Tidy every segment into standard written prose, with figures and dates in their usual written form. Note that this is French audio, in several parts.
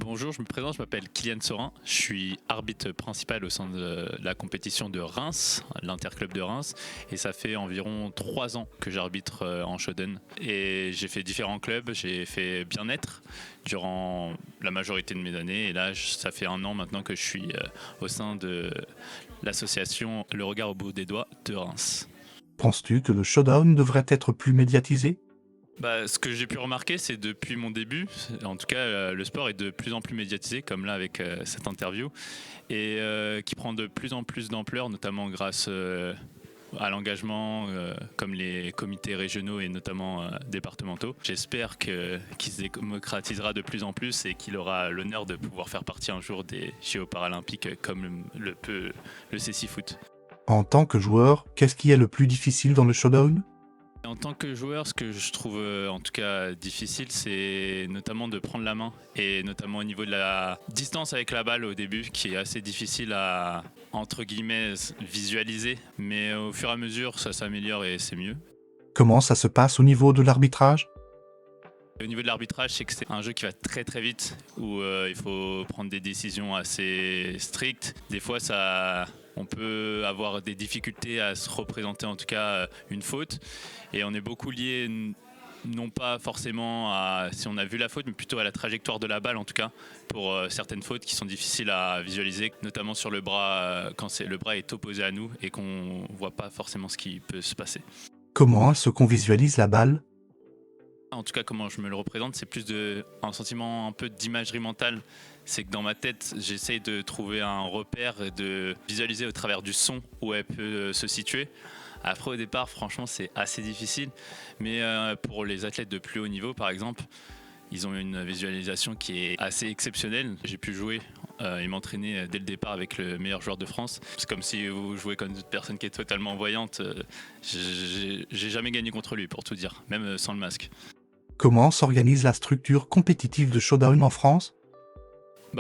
Bonjour, je me présente, je m'appelle Kylian Sorin, je suis arbitre principal au sein de la compétition de Reims, l'Interclub de Reims, et ça fait environ 3 ans que j'arbitre en Shodan. Et j'ai fait différents clubs, j'ai fait bien-être durant la majorité de mes années, et là ça fait 1 an maintenant que je suis au sein de l'association Le Regard au bout des doigts de Reims. Penses-tu que le showdown devrait être plus médiatisé? Ce que j'ai pu remarquer, c'est depuis mon début, en tout cas, le sport est de plus en plus médiatisé, comme là avec cette interview, et qui prend de plus en plus d'ampleur, notamment grâce à l'engagement, comme les comités régionaux et notamment départementaux. J'espère qu'il se démocratisera de plus en plus et qu'il aura l'honneur de pouvoir faire partie un jour des JO paralympiques comme le peut le CC Foot. En tant que joueur, qu'est-ce qui est le plus difficile dans le showdown? En tant que joueur, ce que je trouve en tout cas difficile, c'est notamment de prendre la main et notamment au niveau de la distance avec la balle au début, qui est assez difficile à entre guillemets visualiser, mais au fur et à mesure ça s'améliore et c'est mieux. Comment ça se passe au niveau de l'arbitrage? Au niveau de l'arbitrage, c'est que c'est un jeu qui va très très vite, où il faut prendre des décisions assez strictes. Des fois, on peut avoir des difficultés à se représenter en tout cas une faute. Et on est beaucoup lié, non pas forcément à si on a vu la faute, mais plutôt à la trajectoire de la balle en tout cas, pour certaines fautes qui sont difficiles à visualiser, notamment sur le bras, quand le bras est opposé à nous et qu'on ne voit pas forcément ce qui peut se passer. Comment est-ce qu'on visualise la balle? En tout cas, comment je me le représente, c'est plus un sentiment un peu d'imagerie mentale. C'est que dans ma tête, j'essaye de trouver un repère et de visualiser au travers du son où elle peut se situer. Après, au départ, franchement, c'est assez difficile. Mais pour les athlètes de plus haut niveau, par exemple, ils ont une visualisation qui est assez exceptionnelle. J'ai pu jouer et m'entraîner dès le départ avec le meilleur joueur de France. C'est comme si vous jouez contre une personne qui est totalement voyante. J'ai jamais gagné contre lui, pour tout dire, même sans le masque. Comment s'organise la structure compétitive de showdown en France?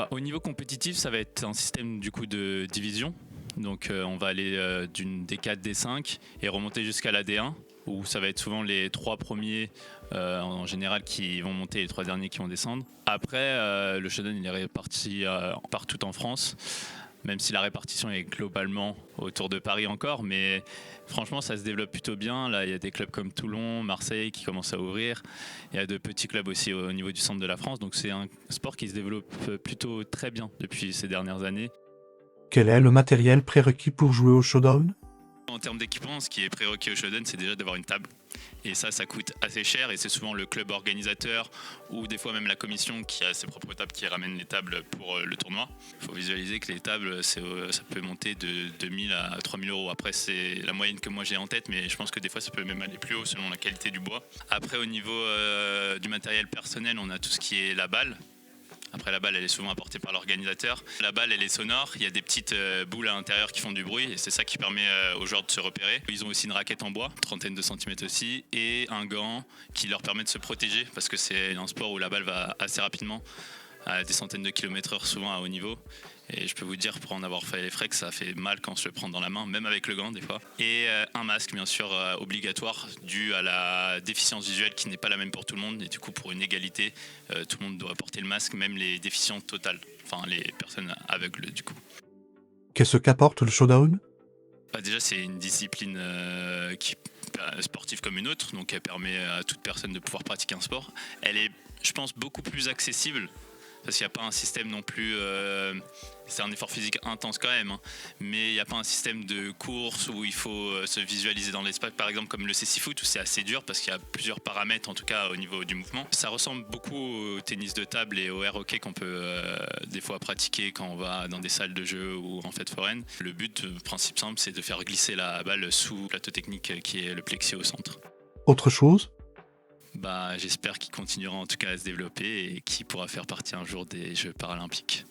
Au niveau compétitif, ça va être un système du coup de division. Donc on va aller d'une D4, D5 et remonter jusqu'à la D1, où ça va être souvent les 3 premiers en général qui vont monter et les 3 derniers qui vont descendre. Après, le showdown il est réparti partout en France, même si la répartition est globalement autour de Paris encore, mais franchement ça se développe plutôt bien. Là il y a des clubs comme Toulon, Marseille qui commencent à ouvrir, il y a de petits clubs aussi au niveau du centre de la France, donc c'est un sport qui se développe plutôt très bien depuis ces dernières années. Quel est le matériel prérequis pour jouer au showdown? En termes d'équipement, ce qui est prérequis au Shodan, c'est déjà d'avoir une table. Et ça coûte assez cher et c'est souvent le club organisateur ou des fois même la commission qui a ses propres tables qui ramène les tables pour le tournoi. Il faut visualiser que les tables, ça peut monter de 2000 à 3000 euros. Après, c'est la moyenne que moi j'ai en tête, mais je pense que des fois ça peut même aller plus haut selon la qualité du bois. Après, au niveau du matériel personnel, on a tout ce qui est la balle. Après, la balle, elle est souvent apportée par l'organisateur. La balle, elle est sonore. Il y a des petites boules à l'intérieur qui font du bruit et c'est ça qui permet aux joueurs de se repérer. Ils ont aussi une raquette en bois, trentaine de centimètres aussi, et un gant qui leur permet de se protéger parce que c'est un sport où la balle va assez rapidement, à des centaines de kilomètres/heure, souvent à haut niveau. Et je peux vous dire, pour en avoir fait les frais, que ça fait mal quand je le prends dans la main, même avec le gant des fois. Et un masque, bien sûr, obligatoire, dû à la déficience visuelle qui n'est pas la même pour tout le monde. Et du coup, pour une égalité, tout le monde doit porter le masque, même les déficients totales, enfin les personnes aveugles du coup. Qu'est-ce qu'apporte le showdown? Déjà, c'est une discipline sportive comme une autre, donc elle permet à toute personne de pouvoir pratiquer un sport. Elle est, je pense, beaucoup plus accessible parce qu'il n'y a pas un système non plus. C'est un effort physique intense quand même, hein, mais il n'y a pas un système de course où il faut se visualiser dans l'espace, par exemple comme le CC Foot où c'est assez dur parce qu'il y a plusieurs paramètres en tout cas au niveau du mouvement. Ça ressemble beaucoup au tennis de table et au air hockey qu'on peut des fois pratiquer quand on va dans des salles de jeu ou en fête foraine. Le but, principe simple, c'est de faire glisser la balle sous le plateau technique qui est le plexi au centre. Autre chose? J'espère qu'il continuera en tout cas à se développer et qu'il pourra faire partie un jour des Jeux paralympiques.